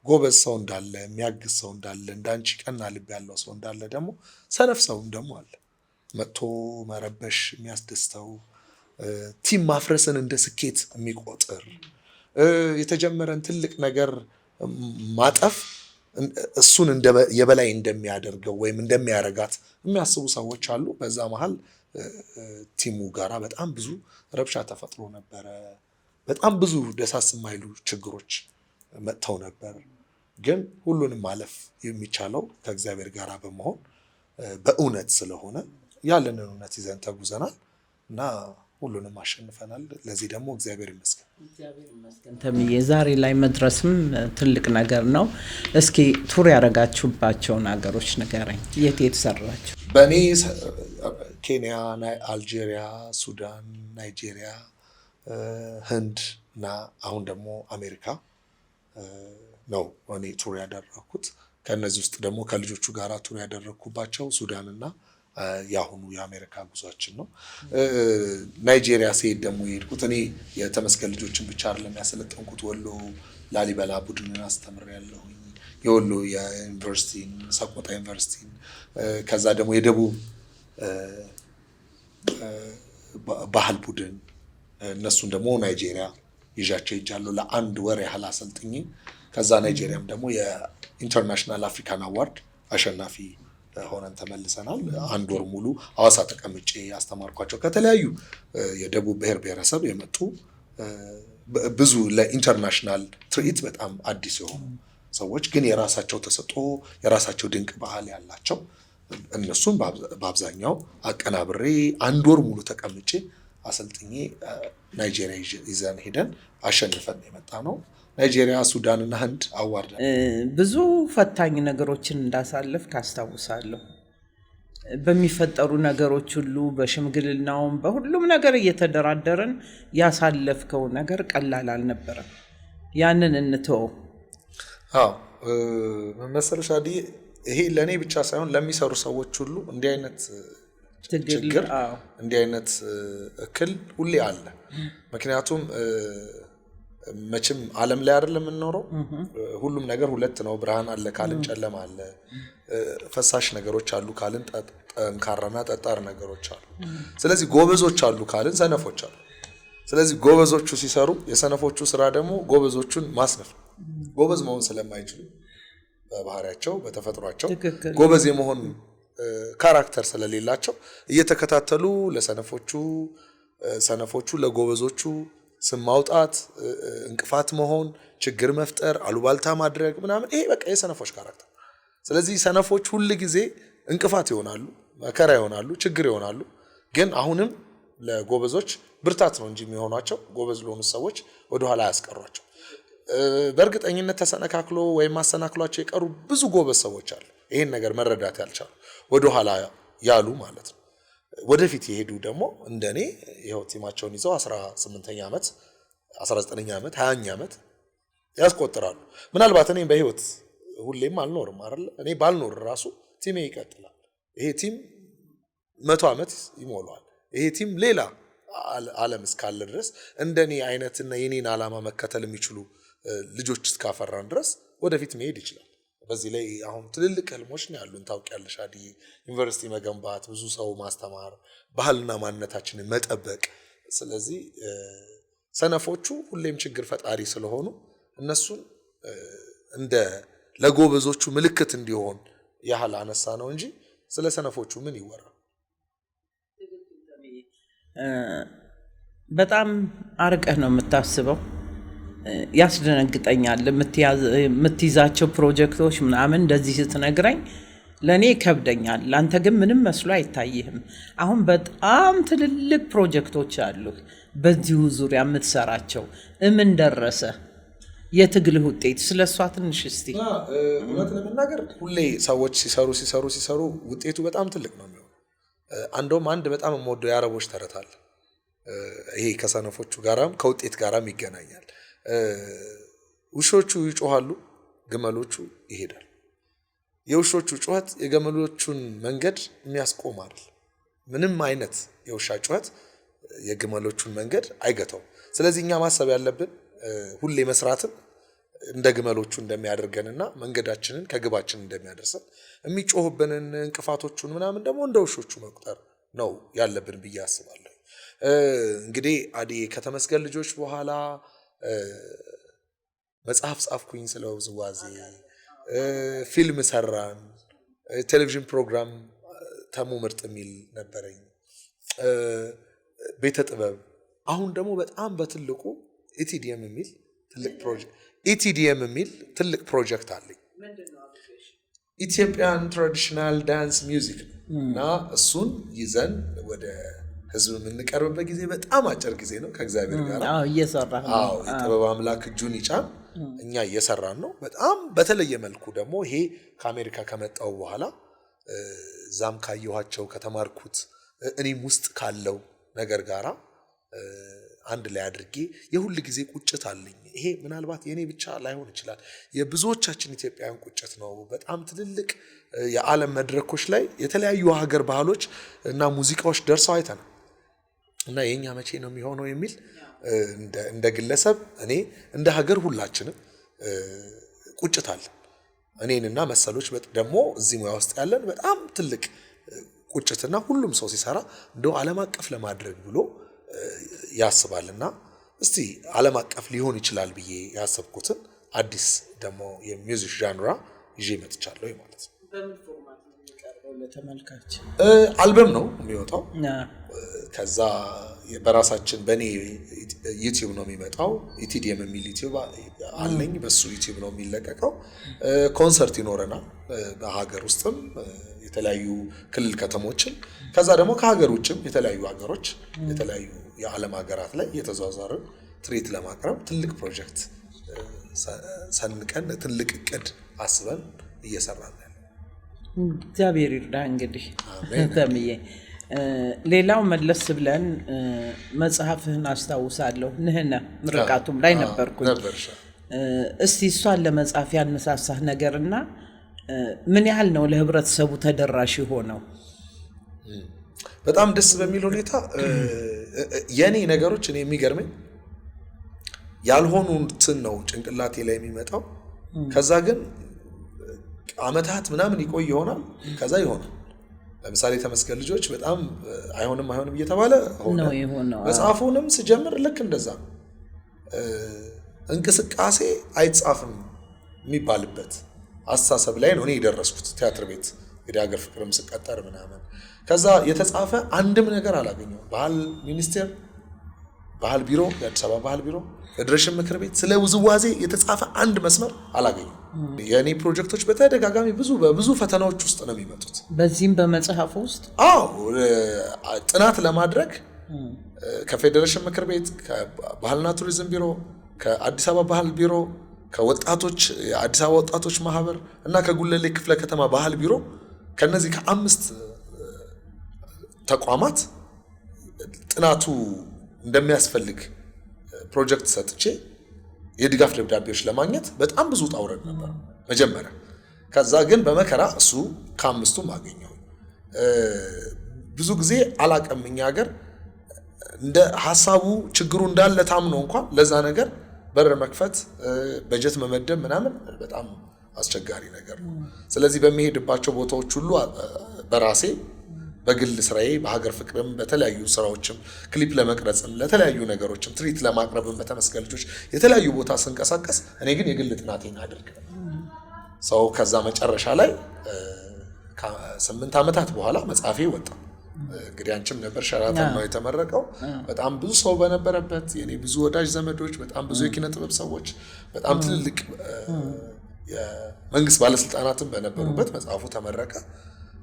ጎበዝ ሰው እንዳለ የሚያግዝ ሰው እንዳለ እንዳንቺ ቀና ልብ ያለው ሰው እንዳለ ደግሞ ሰነፍ ሰውም ደግሞ አለ መጥቶ መረበሽ የሚያስደስተው ቲም ማፍረስን እንደ ስኬት የሚቆጥር የተጀመረን ትልቅ ነገር ማጠፍ እሱን የበላይ እንደሚያደርገው ወይም እንደሚያረጋት የሚያስቡ ሰዎች አሉ። በዛ መሃል ቲሙ ጋራ በጣም ብዙ ረብሻ ተፈጥሮ ነበረ። በጣም ብዙ ደሳስ የማይሉ ችግሮች መጥተው ነበር። ግን ሁሉንም ማለፍ የሚቻለው ከእግዚአብሔር ጋራ በመሆን በእውነት ስለሆነ ያለንን እውነት ይዘን ተጉዘናል እና ሁሉንም አሸንፈናል። ለዚህ ደግሞ እግዚአብሔር ይመስገን። እግዚአብሔር ይመስገን። ተምዬ ዛሬ ላይ መድረስም ትልቅ ነገር ነው። እስኪ ቱር ያደረጋችሁባቸውን ሀገሮች ንገረኝ። የት ሰራችሁ? በእኔ ኬንያ፣ አልጄሪያ፣ ሱዳን፣ ናይጄሪያ፣ ህንድ እና አሁን ደግሞ አሜሪካ ነው እኔ ቱር ያደረኩት። ከነዚህ ውስጥ ደግሞ ከልጆቹ ጋር ቱር ያደረኩባቸው ሱዳንና ያሁኑ የአሜሪካ ጉዟችን ነው። ናይጄሪያ ሲሄድ ደግሞ የሄድኩት እኔ የተመስገን ልጆችን ብቻ አይደለም ያሰለጠንኩት። ወሎ ላሊበላ ቡድንን አስተምሬያለሁ። የወሎ የዩኒቨርሲቲን ሰቆጣ ዩኒቨርሲቲን፣ ከዛ ደግሞ የደቡብ ባህል ቡድን እነሱን ደግሞ ናይጄሪያ ይዣቸው ሄጃለሁ ለ1 ወር ያህል አሰልጥኜ። ከዛ ናይጄሪያም ደግሞ የኢንተርናሽናል አፍሪካን አዋርድ አሸናፊ ሆነን ተመልሰናል። 1 ወር ሙሉ ሐዋሳ ተቀምጬ ያስተማርኳቸው ከተለያዩ የደቡብ ብሔር ብሔረሰብ የመጡ ብዙ ለኢንተርናሽናል ትርኢት በጣም አዲስ የሆኑ ሰዎች ግን የራሳቸው ተሰጥኦ የራሳቸው ድንቅ ባህል ያላቸው እነሱም በአብዛኛው አቀናብሬ 1 ወር ሙሉ ተቀምጬ አሰልጥኜ ናይጄሪያ ይዘን ሄደን አሸንፈን የመጣ ነው። ናይጄሪያ፣ ሱዳን እና ህንድ አዋርድ። ብዙ ፈታኝ ነገሮችን እንዳሳለፍ ካስታውሳለሁ። በሚፈጠሩ ነገሮች ሁሉ በሽምግልናውም በሁሉም ነገር እየተደራደረን ያሳለፍከው ነገር ቀላል አልነበረም። ያንን እንተው። አዎ መሰለሽ አዲ፣ ይሄ ለኔ ብቻ ሳይሆን ለሚሰሩ ሰዎች ሁሉ እንዲህ አይነት ችግር እንዲህ አይነት እክል ሁሌ አለ። ምክንያቱም መቼም ዓለም ላይ አይደለም የምንኖረው። ሁሉም ነገር ሁለት ነው። ብርሃን አለ ካልን ጨለማ አለ። ፈሳሽ ነገሮች አሉ ካልን ጠንካራና ጠጣር ነገሮች አሉ። ስለዚህ ጎበዞች አሉ ካልን ሰነፎች አሉ። ስለዚህ ጎበዞቹ ሲሰሩ የሰነፎቹ ስራ ደግሞ ጎበዞቹን ማስነፍ። ጎበዝ መሆን ስለማይችሉ በባህሪያቸው በተፈጥሯቸው ጎበዝ የመሆን ካራክተር ስለሌላቸው እየተከታተሉ ሰነፎቹ ለጎበዞቹ ስም ማውጣት፣ እንቅፋት መሆን፣ ችግር መፍጠር፣ አሉባልታ ማድረግ ምናምን ይሄ በቃ የሰነፎች ካራክተር። ስለዚህ ሰነፎች ሁል ጊዜ እንቅፋት ይሆናሉ፣ መከራ ይሆናሉ፣ ችግር ይሆናሉ። ግን አሁንም ለጎበዞች ብርታት ነው እንጂ የሚሆኗቸው ጎበዝ ለሆኑ ሰዎች ወደኋላ አያስቀሯቸው። በእርግጠኝነት ተሰነካክሎ ወይም ማሰናክሏቸው የቀሩ ብዙ ጎበዝ ሰዎች አሉ፣ ይሄን ነገር መረዳት ያልቻሉ ወደኋላ ያሉ ማለት ነው። ወደፊት የሄዱ ደግሞ እንደኔ ይኸው ቲማቸውን ይዘው 18ኛ ዓመት 19ኛ ዓመት 20ኛ ዓመት ያስቆጥራሉ። ምናልባት እኔ በህይወት ሁሌም አልኖርም አይደል? እኔ ባልኖር ራሱ ቲሜ ይቀጥላል። ይሄ ቲም 100 ዓመት ይሞላዋል። ይሄ ቲም ሌላ ዓለም እስካለ ድረስ እንደኔ አይነትና የኔን ዓላማ መከተል የሚችሉ ልጆች እስካፈራን ድረስ ወደፊት መሄድ ይችላል። በዚህ ላይ አሁን ትልልቅ ህልሞች ነው ያሉን። ታውቂያለሽ አዲዬ፣ ዩኒቨርሲቲ መገንባት፣ ብዙ ሰው ማስተማር፣ ባህልና ማንነታችንን መጠበቅ። ስለዚህ ሰነፎቹ ሁሌም ችግር ፈጣሪ ስለሆኑ እነሱን እንደ ለጎበዞቹ ምልክት እንዲሆን ያህል አነሳ ነው እንጂ ስለ ሰነፎቹ ምን ይወራል? በጣም አርቀህ ነው የምታስበው። ያስደነግጠኛል የምትይዛቸው ፕሮጀክቶች ምናምን እንደዚህ ስትነግረኝ ለእኔ ይከብደኛል። ለአንተ ግን ምንም መስሎ አይታይህም። አሁን በጣም ትልልቅ ፕሮጀክቶች አሉ በዚሁ ዙሪያ የምትሰራቸው። እምን ደረሰ የትግልህ ውጤት? ስለሷ ትንሽ እስቲ። እውነት ለመናገር ሁሌ ሰዎች ሲሰሩ ውጤቱ በጣም ትልቅ ነው የሚሆነው። አንደውም አንድ በጣም የምወደው የአረቦች ተረት አለ። ይሄ ከሰነፎቹ ጋራም ከውጤት ጋራም ይገናኛል። ውሾቹ ይጮሃሉ፣ ግመሎቹ ይሄዳሉ። የውሾቹ ጩኸት የግመሎቹን መንገድ የሚያስቆም አይደል። ምንም አይነት የውሻ ጩኸት የግመሎቹን መንገድ አይገታውም። ስለዚህ እኛ ማሰብ ያለብን ሁሌ መስራትን እንደ ግመሎቹ እንደሚያደርገንና መንገዳችንን ከግባችን እንደሚያደርሰን የሚጮህብንን እንቅፋቶቹን ምናምን ደግሞ እንደ ውሾቹ መቁጠር ነው ያለብን ብዬ አስባለሁ። እንግዲህ አዲ ከተመስገን ልጆች በኋላ መጽሐፍ ጻፍኩኝ ስለ ውዝዋዜ፣ ፊልም ሰራን፣ ቴሌቪዥን ፕሮግራም ተሙ ምርጥ የሚል ነበረኝ፣ ቤተ ጥበብ። አሁን ደግሞ በጣም በትልቁ ኢቲዲኤም የሚል ትልቅ ፕሮጀክት አለኝ። ኢትዮጵያን ትራዲሽናል ዳንስ ሚውዚክ እና እሱን ይዘን ወደ ህዝብ የምንቀርብበት ጊዜ በጣም አጭር ጊዜ ነው። ከእግዚአብሔር ጋር እየሰራን ነው። የጥበብ አምላክ እጁን ይጫን። እኛ እየሰራን ነው። በጣም በተለየ መልኩ ደግሞ ይሄ ከአሜሪካ ከመጣው በኋላ ዛም ካየኋቸው ከተማርኩት እኔም ውስጥ ካለው ነገር ጋራ አንድ ላይ አድርጌ የሁል ጊዜ ቁጭት አለኝ። ይሄ ምናልባት የኔ ብቻ ላይሆን ይችላል፣ የብዙዎቻችን ኢትዮጵያውያን ቁጭት ነው። በጣም ትልልቅ የዓለም መድረኮች ላይ የተለያዩ ሀገር ባህሎች እና ሙዚቃዎች ደርሰው አይተናል እና የኛ መቼ ነው የሚሆነው የሚል እንደ ግለሰብ እኔ እንደ ሀገር ሁላችንም ቁጭት አለ። እኔንና መሰሎች ደግሞ እዚህ ሙያ ውስጥ ያለን በጣም ትልቅ ቁጭትና ሁሉም ሰው ሲሰራ እንደው ዓለም አቀፍ ለማድረግ ብሎ ያስባልና እስቲ ዓለም አቀፍ ሊሆን ይችላል ብዬ ያሰብኩትን አዲስ ደግሞ የሚውዚክ ዣንራ ይዤ መጥቻለሁ ማለት ነው። በምን ፎርማት ነው የሚቀርበው ለተመልካች? አልበም ነው የሚወጣው። ከዛ በራሳችን በኔ ዩቲዩብ ነው የሚመጣው። ኢቲዲኤም የሚል ዩቲዩብ አለኝ፣ በሱ ዩቲዩብ ነው የሚለቀቀው። ኮንሰርት ይኖረናል በሀገር ውስጥም የተለያዩ ክልል ከተሞችን፣ ከዛ ደግሞ ከሀገር ውጭም የተለያዩ ሀገሮች የተለያዩ የዓለም ሀገራት ላይ የተዘዋወርን ትርኢት ለማቅረብ ትልቅ ፕሮጀክት ሰንቀን ትልቅ እቅድ አስበን እየሰራን ነው። እግዚአብሔር ይርዳ። እንግዲህ ተምዬ ሌላው መለስ ብለን መጽሐፍህን አስታውሳለሁ። ንህነ ምርቃቱም ላይ ነበርኩኝ። እስቲ እሷን ለመጻፍ ያነሳሳህ ነገርና ምን ያህል ነው ለህብረተሰቡ ተደራሽ ሆነው? በጣም ደስ በሚል ሁኔታ የኔ ነገሮች እኔ የሚገርመኝ ያልሆኑትን ነው ጭንቅላቴ ላይ የሚመጣው። ከዛ ግን አመታት ምናምን ይቆይ ይሆናል። ከዛ ይሆናል። ለምሳሌ ተመስገን ልጆች በጣም አይሆንም እየተባለ ሆነ። መጽሐፉንም ስጀምር ልክ እንደዛ ነው። እንቅስቃሴ አይጻፍም የሚባልበት አስተሳሰብ ላይ ነው እኔ የደረስኩት ቲያትር ቤት እንግዲህ ሀገር ፍቅርም ስቀጠር ምናምን። ከዛ የተጻፈ አንድም ነገር አላገኘሁም። ባህል ሚኒስቴር፣ ባህል ቢሮ፣ የአዲስ አበባ ባህል ቢሮ፣ ፌዴሬሽን ምክር ቤት ስለ ውዝዋዜ የተጻፈ አንድ መስመር አላገኘሁም። የኔ ፕሮጀክቶች በተደጋጋሚ በብዙ ፈተናዎች ውስጥ ነው የሚመጡት። በዚህም በመጽሐፍ ውስጥ ጥናት ለማድረግ ከፌዴሬሽን ምክር ቤት፣ ከባህልና ቱሪዝም ቢሮ፣ ከአዲስ አበባ ባህል ቢሮ፣ ከወጣቶች የአዲስ አበባ ወጣቶች ማህበር እና ከጉለሌ ክፍለ ከተማ ባህል ቢሮ ከነዚህ ከ5 ተቋማት ጥናቱ እንደሚያስፈልግ ፕሮጀክት ሰጥቼ የድጋፍ ደብዳቤዎች ለማግኘት በጣም ብዙ ጣውረድ ነበር መጀመሪያ። ከዛ ግን በመከራ እሱ ከ5ቱም አገኘው። ብዙ ጊዜ አላቀም እኛ ሀገር እንደ ሐሳቡ ችግሩ እንዳለ ታምኖ እንኳን ለዛ ነገር በር መክፈት በጀት መመደብ ምናምን በጣም አስቸጋሪ ነገር ነው። ስለዚህ በሚሄድባቸው ቦታዎች ሁሉ በራሴ በግል ስራዬ በሀገር ፍቅርም በተለያዩ ስራዎችም ክሊፕ ለመቅረጽም ለተለያዩ ነገሮችም ትሪት ለማቅረብም በተመስገን ልጆች የተለያዩ ቦታ ስንቀሳቀስ እኔ ግን የግል ጥናቴን አድርግ ሰው ከዛ መጨረሻ ላይ ከ8 ዓመታት በኋላ መጽሐፌ ወጣ። እንግዲህ አንቺም ነበር ሸራተን ነው የተመረቀው። በጣም ብዙ ሰው በነበረበት የኔ ብዙ ወዳጅ ዘመዶች፣ በጣም ብዙ የኪነ ጥበብ ሰዎች፣ በጣም ትልልቅ የመንግስት ባለስልጣናትም በነበሩበት መጽሐፉ ተመረቀ።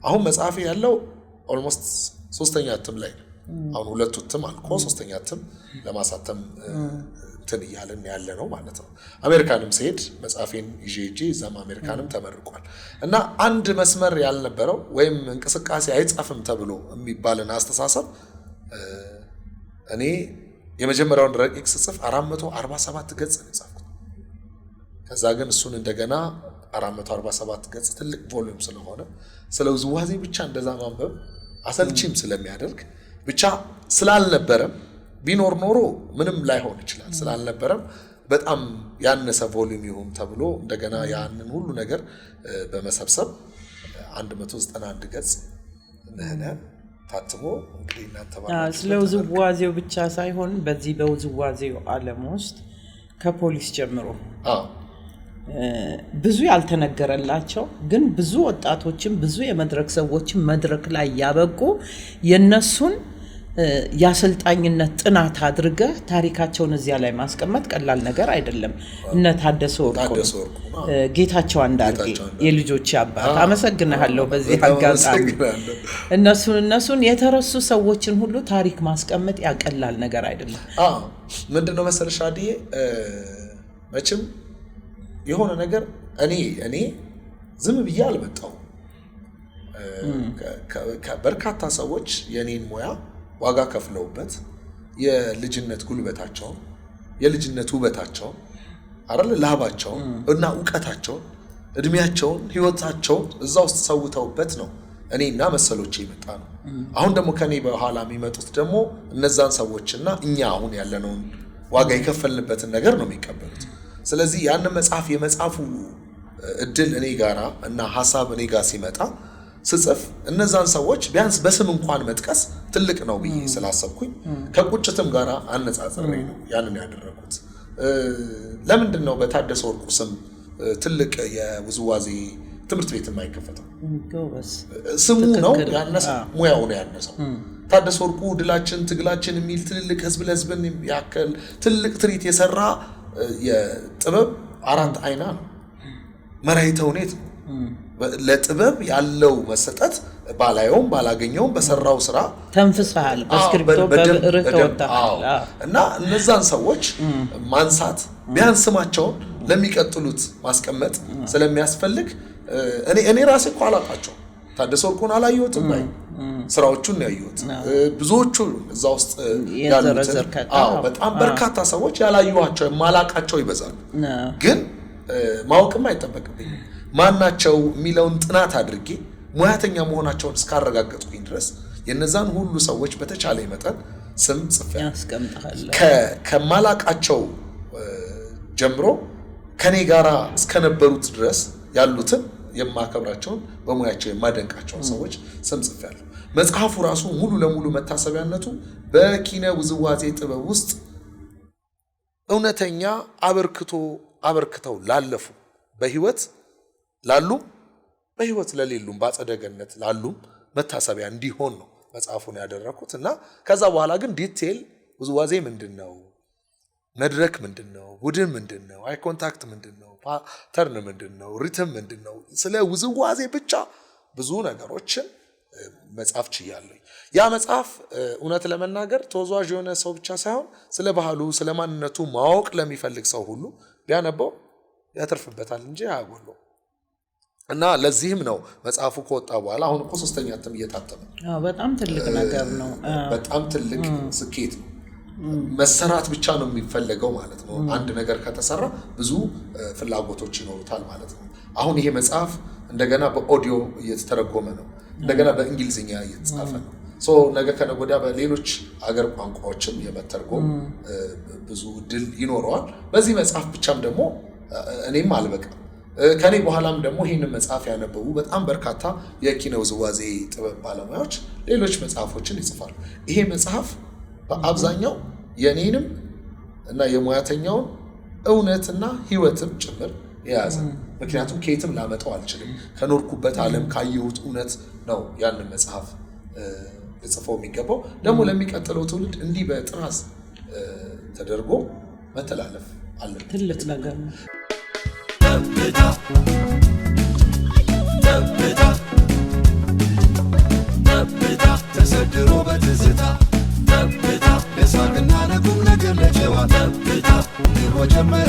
አሁን መጽሐፌ ያለው ኦልሞስት 3ኛ እትም ላይ ነው። አሁን 2 እትም አልቆ 3ኛ እትም ለማሳተም እንትን እያለን ያለ ነው ማለት ነው። አሜሪካንም ሲሄድ መጽሐፌን ይዤ እዛም አሜሪካንም ተመርቋል። እና አንድ መስመር ያልነበረው ወይም እንቅስቃሴ አይጻፍም ተብሎ የሚባልን አስተሳሰብ እኔ የመጀመሪያውን ረቂቅ ስጽፍ 447 ገጽ ነው የጻፍኩት። ከዛ ግን እሱን እንደገና 447 ገጽ ትልቅ ቮሊዩም ስለሆነ ስለ ውዝዋዜ ብቻ እንደዛ ማንበብ አሰልቺም ስለሚያደርግ ብቻ ስላልነበረም ቢኖር ኖሮ ምንም ላይሆን ይችላል። ስላልነበረም በጣም ያነሰ ቮሊዩም ይሁን ተብሎ እንደገና ያንን ሁሉ ነገር በመሰብሰብ 191 ገጽ ነህነ ታትሞ እንግዲህ እናንተ ስለ ውዝዋዜው ብቻ ሳይሆን በዚህ በውዝዋዜው ዓለም ውስጥ ከፖሊስ ጀምሮ ብዙ ያልተነገረላቸው ግን ብዙ ወጣቶችን ብዙ የመድረክ ሰዎችን መድረክ ላይ ያበቁ የነሱን የአሰልጣኝነት ጥናት አድርገህ ታሪካቸውን እዚያ ላይ ማስቀመጥ ቀላል ነገር አይደለም። እነ ታደሰ ወርቁ፣ ጌታቸው አንዳርጌ የልጆች አባት አመሰግናለሁ። በዚህ አጋጣሚ እነሱን የተረሱ ሰዎችን ሁሉ ታሪክ ማስቀመጥ ያቀላል ነገር አይደለም። ምንድነው መሰለሽ አዲዬ መቼም የሆነ ነገር እኔ ዝም ብዬ አልመጣው። በርካታ ሰዎች የኔን ሙያ ዋጋ ከፍለውበት የልጅነት ጉልበታቸውን የልጅነት ውበታቸውን አይደል ላባቸውን እና ዕውቀታቸውን እድሜያቸውን ህይወታቸውን እዛ ውስጥ ሰውተውበት ነው እኔና መሰሎቼ ይመጣ ነው። አሁን ደግሞ ከኔ በኋላ የሚመጡት ደግሞ እነዛን ሰዎችና እኛ አሁን ያለነውን ዋጋ የከፈልንበትን ነገር ነው የሚቀበሉት። ስለዚህ ያን መጽሐፍ የመጽሐፉ እድል እኔ ጋራ እና ሐሳብ እኔ ጋር ሲመጣ ስጽፍ እነዛን ሰዎች ቢያንስ በስም እንኳን መጥቀስ ትልቅ ነው ብዬ ስላሰብኩኝ ከቁጭትም ጋራ አነጻጽሬ ነው ያንን ያደረኩት። ለምንድን ነው በታደሰ ወርቁ ስም ትልቅ የውዝዋዜ ትምህርት ቤት የማይከፈተው? ስሙ ነው ያነሰው፣ ሙያው ነው ያነሰው። ታደሰ ወርቁ ድላችን ትግላችን የሚል ትልልቅ ህዝብ ለህዝብን ያከል ትልቅ ትርኢት የሰራ የጥበብ 4 አይና ነው። መራይ ተውኔት ነው። ለጥበብ ያለው መሰጠት ባላየውም ባላገኘውም በሰራው ስራ ተንፍሰሃል፣ በስክሪፕቶ በብዕር ተወጣሃል። እና እነዛን ሰዎች ማንሳት ቢያንስ ስማቸውን ለሚቀጥሉት ማስቀመጥ ስለሚያስፈልግ እኔ ራሴ እኮ አላውቃቸው ታደሰ ወርቁን አላየሁትም ባይ ስራዎቹን ያዩት ብዙዎቹ እዛ ውስጥ ያሉት በጣም በርካታ ሰዎች ያላዩዋቸው የማላውቃቸው ይበዛሉ። ግን ማወቅም አይጠበቅብኝም። ማናቸው የሚለውን ጥናት አድርጌ ሙያተኛ መሆናቸውን እስካረጋገጥኩኝ ድረስ የነዛን ሁሉ ሰዎች በተቻለ መጠን ስም ጽፈን ያስቀምጣለሁ ከማላቃቸው ጀምሮ ከኔ ጋራ እስከነበሩት ድረስ ያሉትን የማከብራቸውን በሙያቸው የማደንቃቸውን ሰዎች ስም ጽፌያለሁ። መጽሐፉ ራሱ ሙሉ ለሙሉ መታሰቢያነቱ በኪነ ውዝዋዜ ጥበብ ውስጥ እውነተኛ አበርክተው ላለፉ በህይወት ላሉ በህይወት ለሌሉም በአጸደ ገነት ላሉ መታሰቢያ እንዲሆን ነው መጽሐፉን ያደረኩት እና ከዛ በኋላ ግን ዲቴል ውዝዋዜ ምንድነው፣ መድረክ ምንድነው፣ ቡድን ምንድነው፣ አይ ኮንታክት ምንድነው፣ ፓተርን ምንድነው፣ ሪትም ምንድነው፣ ስለ ውዝዋዜ ብቻ ብዙ ነገሮችን መጽሐፍ ችያለሁ። ያ መጽሐፍ እውነት ለመናገር ተወዛዋዥ የሆነ ሰው ብቻ ሳይሆን ስለ ባህሉ ስለ ማንነቱ ማወቅ ለሚፈልግ ሰው ሁሉ ቢያነበው ያተርፍበታል እንጂ አያጎለው እና ለዚህም ነው መጽሐፉ ከወጣ በኋላ አሁን እኮ 3ኛ እትም እየታተመ በጣም ትልቅ ነገር ነው። በጣም ትልቅ ስኬት ነው። መሰራት ብቻ ነው የሚፈልገው ማለት ነው። አንድ ነገር ከተሰራ ብዙ ፍላጎቶች ይኖሩታል ማለት ነው። አሁን ይሄ መጽሐፍ እንደገና በኦዲዮ እየተተረጎመ ነው። እንደገና በእንግሊዝኛ እየተጻፈ ነው። ነገ ከነገ ወዲያ በሌሎች አገር ቋንቋዎችም የመተርጎም ብዙ እድል ይኖረዋል። በዚህ መጽሐፍ ብቻም ደግሞ እኔም አልበቃም። ከኔ በኋላም ደግሞ ይህንን መጽሐፍ ያነበቡ በጣም በርካታ የኪነ ውዝዋዜ ጥበብ ባለሙያዎች ሌሎች መጽሐፎችን ይጽፋሉ። ይሄ መጽሐፍ በአብዛኛው የኔንም እና የሙያተኛውን እውነትና ህይወትም ጭምር የያዘ ምክንያቱም ከየትም ላመጣው አልችልም። ከኖርኩበት ዓለም ካየሁት እውነት ነው ያንን መጽሐፍ ልጽፈው የሚገባው። ደግሞ ለሚቀጥለው ትውልድ እንዲህ በጥራዝ ተደርጎ መተላለፍ አለበት። ትልቅ ነገር ነው። ተሰድሮ በትዝታ ለሳቅና ለቁም ነገር ለጨዋታ ኑሮ ጀመረ